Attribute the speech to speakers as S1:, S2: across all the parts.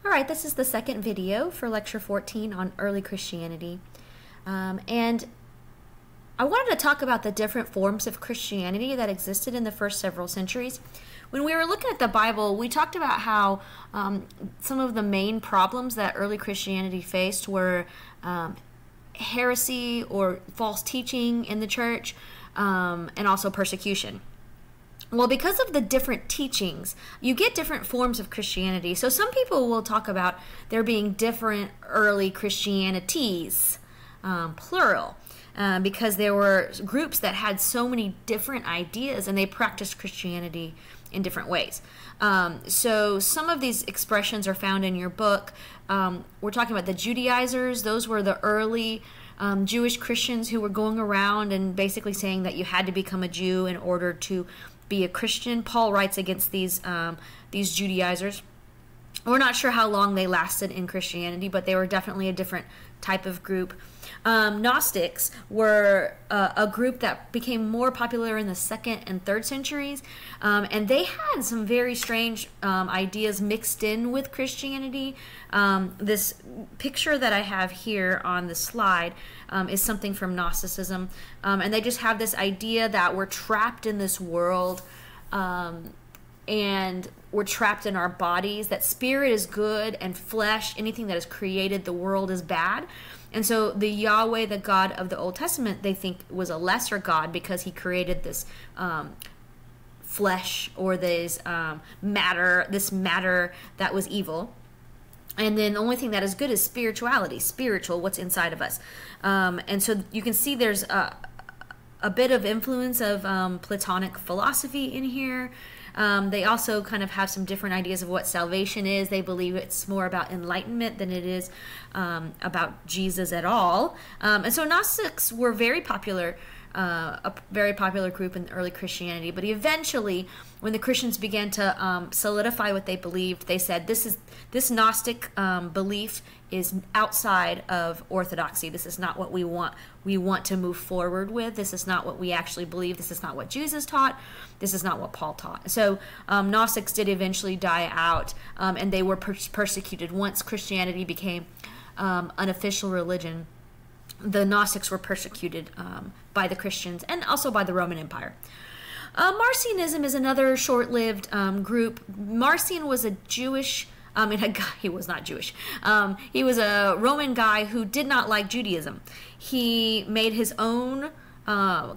S1: All right, this is the second video for Lecture 14 on early Christianity. And I wanted to talk about the different forms of Christianity that existed in the first several centuries. When we were looking at the Bible, we talked about how some of the main problems that early Christianity faced were heresy or false teaching in the church, and also persecution. Well, because of the different teachings, you get different forms of Christianity. So some people will talk about there being different early Christianities, plural, because there were groups that had so many different ideas and they practiced Christianity in different ways. So some of these expressions are found in your book. We're talking about the Judaizers. Those were the early Jewish Christians who were going around and basically saying that you had to become a Jew in order to be a Christian. Paul writes against these Judaizers. We're not sure how long they lasted in Christianity, but they were definitely a different type of group. Gnostics were a group that became more popular in the 2nd and 3rd centuries, and they had some very strange ideas mixed in with Christianity. This picture that I have here on the slide is something from Gnosticism, and they just have this idea that we're trapped in this world, and we're trapped in our bodies, that spirit is good and flesh, anything that is created, the world is bad. And so the Yahweh, the God of the Old Testament, they think was a lesser God because he created this flesh or this matter that was evil. And then the only thing that is good is spirituality, spiritual, what's inside of us. And so you can see there's a bit of influence of Platonic philosophy in here. They also kind of have some different ideas of what salvation is. They believe it's more about enlightenment than it is about Jesus at all. And so Gnostics were very popular, a very popular group in early Christianity. But eventually, when the Christians began to solidify what they believed, they said this Gnostic belief is outside of orthodoxy. This is not what we want. We want to move forward with. This is not what we actually believe. This is not what Jesus taught. This is not what Paul taught. So Gnostics did eventually die out, and they were persecuted. Once Christianity became an official religion, the Gnostics were persecuted by the Christians and also by the Roman Empire. Marcionism is another short-lived group. Marcion was a Jewish, he was not Jewish. He was a Roman guy who did not like Judaism. He made his own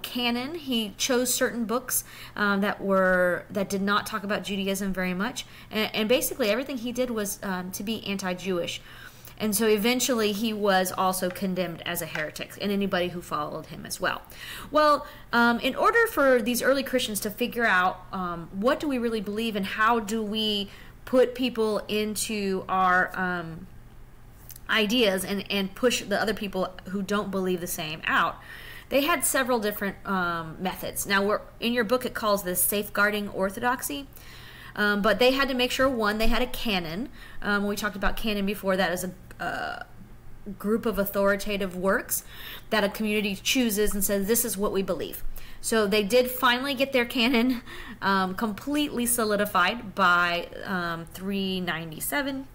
S1: canon. He chose certain books that did not talk about Judaism very much, and basically everything he did was to be anti-Jewish. And so eventually he was also condemned as a heretic, and anybody who followed him as well. Well, in order for these early Christians to figure out what do we really believe and how do we put people into our ideas and push the other people who don't believe the same out, they had several different methods. Now, in your book it calls this safeguarding orthodoxy. But they had to make sure, one, they had a canon. We talked about canon before. That is a group of authoritative works that a community chooses and says, this is what we believe. So they did finally get their canon completely solidified by 397.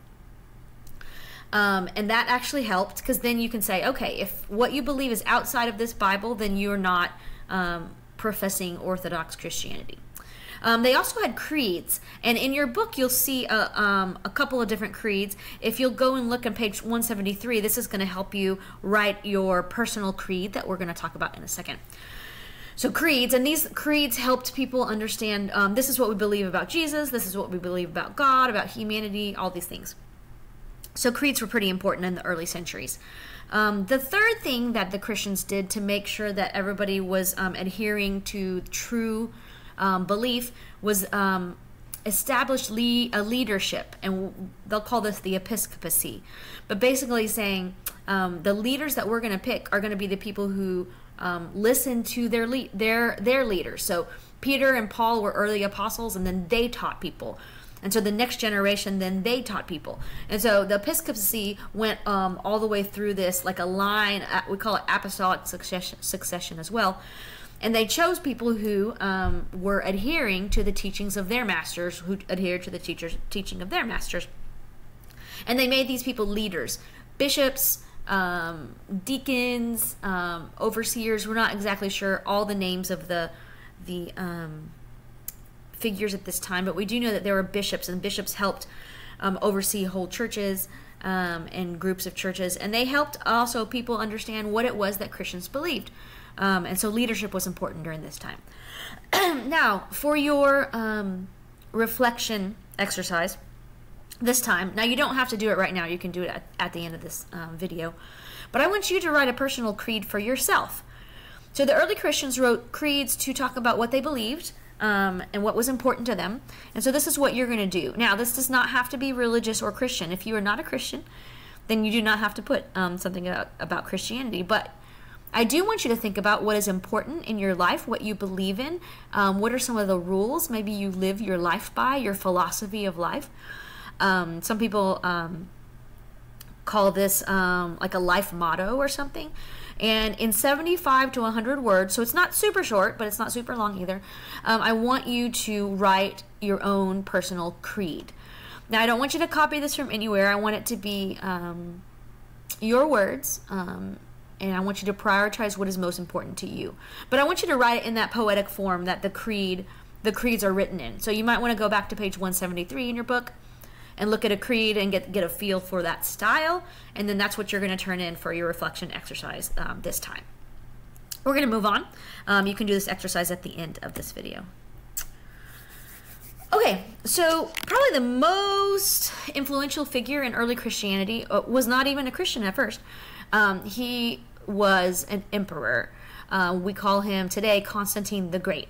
S1: And that actually helped, because then you can say, okay, if what you believe is outside of this Bible, then you're not professing Orthodox Christianity. They also had creeds, and in your book you'll see a couple of different creeds. If you'll go and look on page 173, this is going to help you write your personal creed that we're going to talk about in a second. So creeds, and these creeds helped people understand this is what we believe about Jesus, this is what we believe about God, about humanity, all these things. So creeds were pretty important in the early centuries. The third thing that the Christians did to make sure that everybody was adhering to true belief was established a leadership, and they'll call this the episcopacy. But basically saying the leaders that we're going to pick are going to be the people who listen to their leaders. So Peter and Paul were early apostles, and then they taught people. And so the next generation, then they taught people. And so the episcopacy went all the way through this, like a line, we call it apostolic succession as well. And they chose people who were adhering to the teachings of their masters, who adhered to the teaching of their masters. And they made these people leaders, bishops, deacons, overseers. We're not exactly sure all the names of the figures at this time, but we do know that there were bishops, and bishops helped oversee whole churches and groups of churches, and they helped also people understand what it was that Christians believed. And so leadership was important during this time. Now, for your reflection exercise this time, now you don't have to do it right now, you can do it at the end of this video, but I want you to write a personal creed for yourself. So the early Christians wrote creeds to talk about what they believed and what was important to them, and so this is what you're going to do. Now, this does not have to be religious or Christian. If you are not a Christian, then you do not have to put something about Christianity, but I do want you to think about what is important in your life, what you believe in, what are some of the rules maybe you live your life by, your philosophy of life. Some people call this like a life motto or something. And in 75 to 100 words, so it's not super short, but it's not super long either, I want you to write your own personal creed. Now, I don't want you to copy this from anywhere. I want it to be your words, and I want you to prioritize what is most important to you. But I want you to write it in that poetic form that the creeds are written in. So you might want to go back to page 173 in your book and look at a creed and get a feel for that style, and then that's what you're going to turn in for your reflection exercise this time. We're going to move on. You can do this exercise at the end of this video. Okay, so probably the most influential figure in early Christianity was not even a Christian at first. He was an emperor. We call him today Constantine the Great.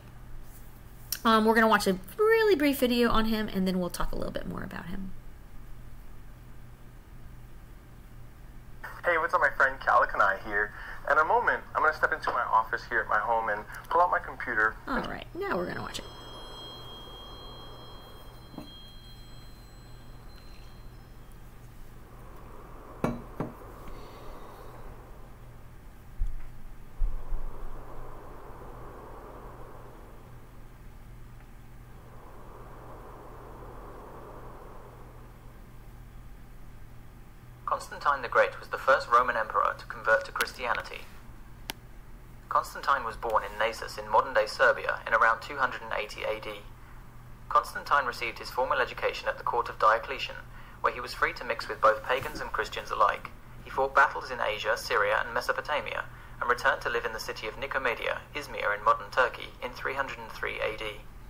S1: We're going to watch a really brief video on him, and then we'll talk a little bit more about him.
S2: Hey, what's up, my friend Calic and I here. In a moment, I'm going to step into my office here at my home and pull out my computer.
S1: All right, now we're going to watch it.
S3: Constantine the Great was the first Roman emperor to convert to Christianity. Constantine was born in Naissus in modern-day Serbia in around 280 AD. Constantine received his formal education at the court of Diocletian, where he was free to mix with both pagans and Christians alike. He fought battles in Asia, Syria, and Mesopotamia, and returned to live in the city of Nicomedia, Izmir in modern Turkey, in 303 AD.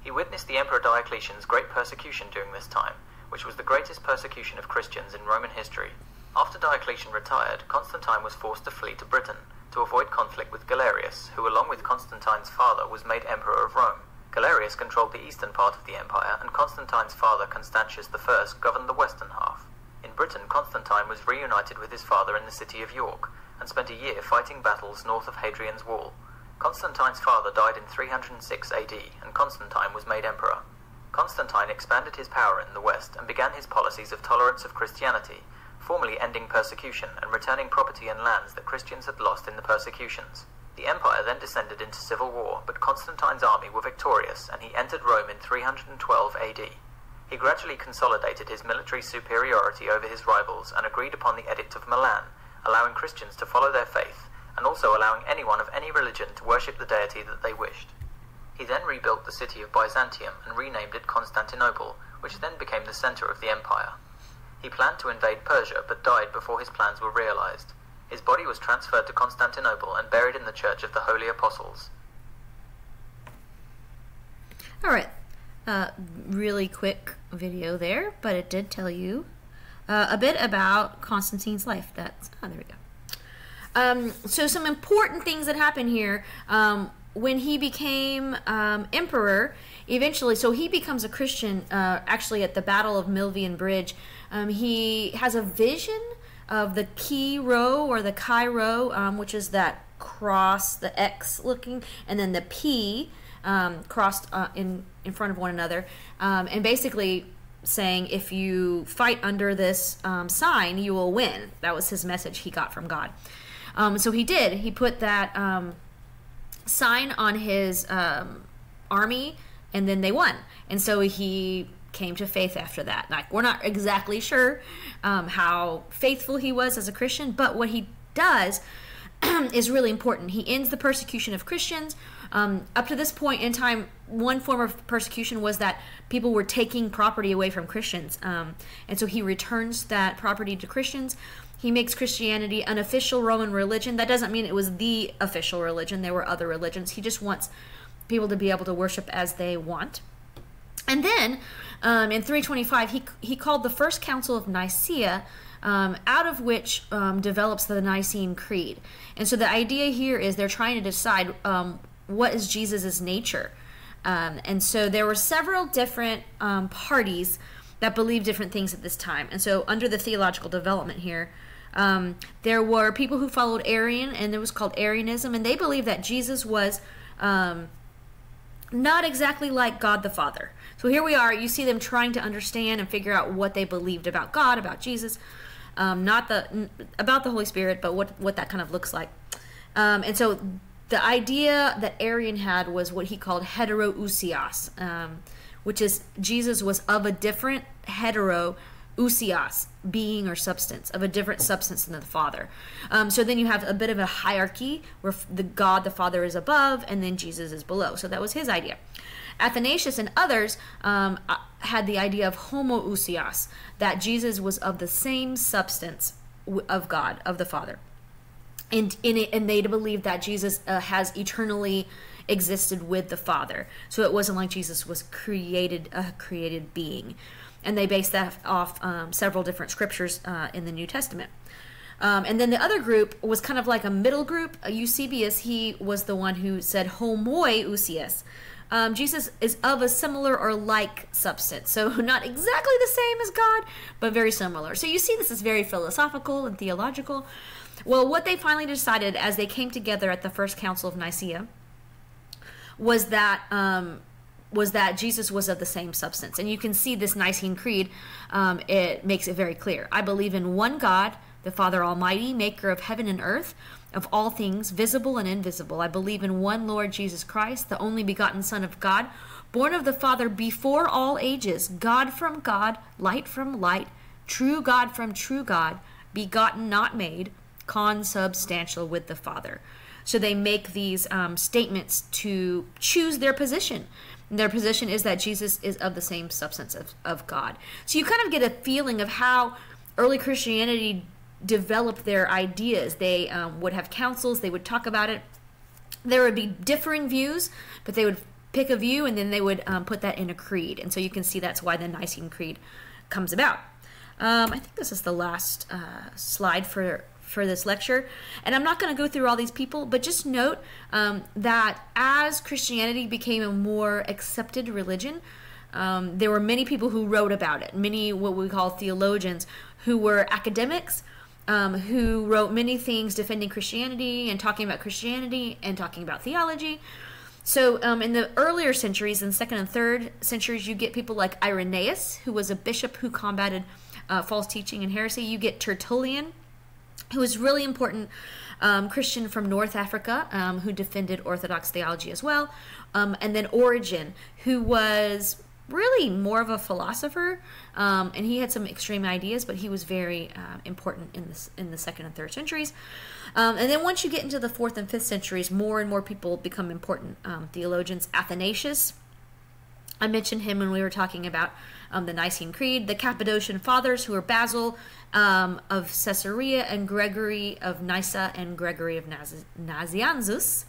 S3: He witnessed the Emperor Diocletian's great persecution during this time, which was the greatest persecution of Christians in Roman history. After Diocletian retired, Constantine was forced to flee to Britain to avoid conflict with Galerius, who along with Constantine's father was made Emperor of Rome. Galerius controlled the eastern part of the empire, and Constantine's father Constantius I governed the western half. In Britain, Constantine was reunited with his father in the city of York, and spent a year fighting battles north of Hadrian's Wall. Constantine's father died in 306 AD, and Constantine was made emperor. Constantine expanded his power in the west and began his policies of tolerance of Christianity, formally ending persecution and returning property and lands that Christians had lost in the persecutions. The empire then descended into civil war, but Constantine's army were victorious, and he entered Rome in 312 AD. He gradually consolidated his military superiority over his rivals and agreed upon the Edict of Milan, allowing Christians to follow their faith, and also allowing anyone of any religion to worship the deity that they wished. He then rebuilt the city of Byzantium and renamed it Constantinople, which then became the center of the empire. He planned to invade Persia, but died before his plans were realized. His body was transferred to Constantinople and buried in the Church of the Holy Apostles.
S1: All right, really quick video there, but it did tell you a bit about Constantine's life. There we go. So some important things that happen here. When he became emperor, eventually, so he becomes a Christian actually at the Battle of Milvian Bridge. He has a vision of the Chi Rho or the Chi Rho, which is that cross, the X looking, and then the P crossed in front of one another, and basically saying if you fight under this sign, you will win. That was his message he got from God. So he did. He put that sign on his army, and then they won. And so he came to faith after that. Like, we're not exactly sure how faithful he was as a Christian, but what he does is really important. He ends the persecution of Christians. Up to this point in time, one form of persecution was that people were taking property away from Christians. And so he returns that property to Christians. He makes Christianity an official Roman religion. That doesn't mean it was the official religion. There were other religions. He just wants people to be able to worship as they want. And then in 325, he called the First Council of Nicaea, out of which develops the Nicene Creed. And so the idea here is they're trying to decide what is Jesus's nature. And so there were several different parties that believed different things at this time. And so under the theological development here, there were people who followed Arian, and it was called Arianism, and they believed that Jesus was not exactly like God the Father. So here we are, you see them trying to understand and figure out what they believed about God, about Jesus, not about the Holy Spirit, but what that kind of looks like. And so the idea that Arian had was what he called heterousios, which is Jesus was of a different heterousios, being or substance, of a different substance than the Father. So then you have a bit of a hierarchy where the God the Father is above and then Jesus is below. So that was his idea. Athanasius and others had the idea of homoousios, that Jesus was of the same substance of God, of the Father. And they believed that Jesus has eternally existed with the Father. So it wasn't like Jesus was a created being. And they based that off several different scriptures in the New Testament. And then the other group was kind of like a middle group. Eusebius, he was the one who said homoousios. Jesus is of a similar or like substance. So not exactly the same as God, but very similar. So you see this is very philosophical and theological. Well, what they finally decided as they came together at the First Council of Nicaea was that Jesus was of the same substance. And you can see this Nicene Creed, it makes it very clear. I believe in one God, the Father Almighty, maker of heaven and earth, of all things, visible and invisible. I believe in one Lord Jesus Christ, the only begotten Son of God, born of the Father before all ages, God from God, light from light, true God from true God, begotten, not made, consubstantial with the Father. So they make these statements to choose their position. And their position is that Jesus is of the same substance of God. So you kind of get a feeling of how early Christianity developed their ideas. They would have councils, they would talk about it. There would be differing views, but they would pick a view and then they would put that in a creed. And so you can see that's why the Nicene Creed comes about. I think this is the last slide for this lecture, and I'm not going to go through all these people, but just note that as Christianity became a more accepted religion, there were many people who wrote about it, many what we call theologians who were academics, who wrote many things defending Christianity and talking about theology. So in the earlier centuries, in 2nd and 3rd centuries, you get people like Irenaeus, who was a bishop who combated false teaching and heresy. You get Tertullian, who was really important Christian from North Africa, who defended Orthodox theology as well. And then Origen, who was really more of a philosopher, and he had some extreme ideas, but he was very important in the 2nd and 3rd centuries. And then once you get into the 4th and 5th centuries, more and more people become important theologians. Athanasius, I mentioned him when we were talking about the Nicene Creed. The Cappadocian Fathers, who are Basil of Caesarea and Gregory of Nyssa and Gregory of Nazianzus.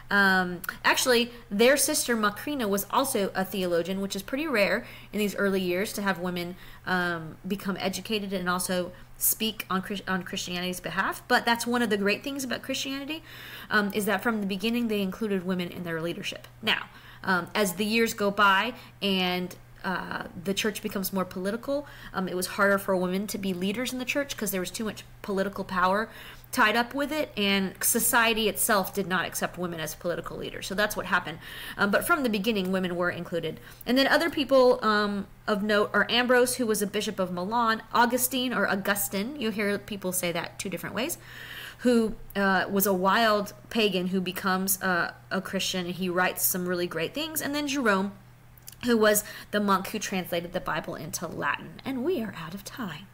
S1: Actually, their sister Macrina was also a theologian, which is pretty rare in these early years to have women become educated and also speak on Christianity's behalf. But that's one of the great things about Christianity, is that from the beginning they included women in their leadership. Now, as the years go by and the church becomes more political, it was harder for women to be leaders in the church because there was too much political power tied up with it, and society itself did not accept women as political leaders. So that's what happened. But from the beginning, women were included. And then other people of note are Ambrose, who was a bishop of Milan, Augustine or Augustine, you hear people say that two different ways, who was a wild pagan who becomes a Christian, and he writes some really great things. And then Jerome, who was the monk who translated the Bible into Latin. And we are out of time.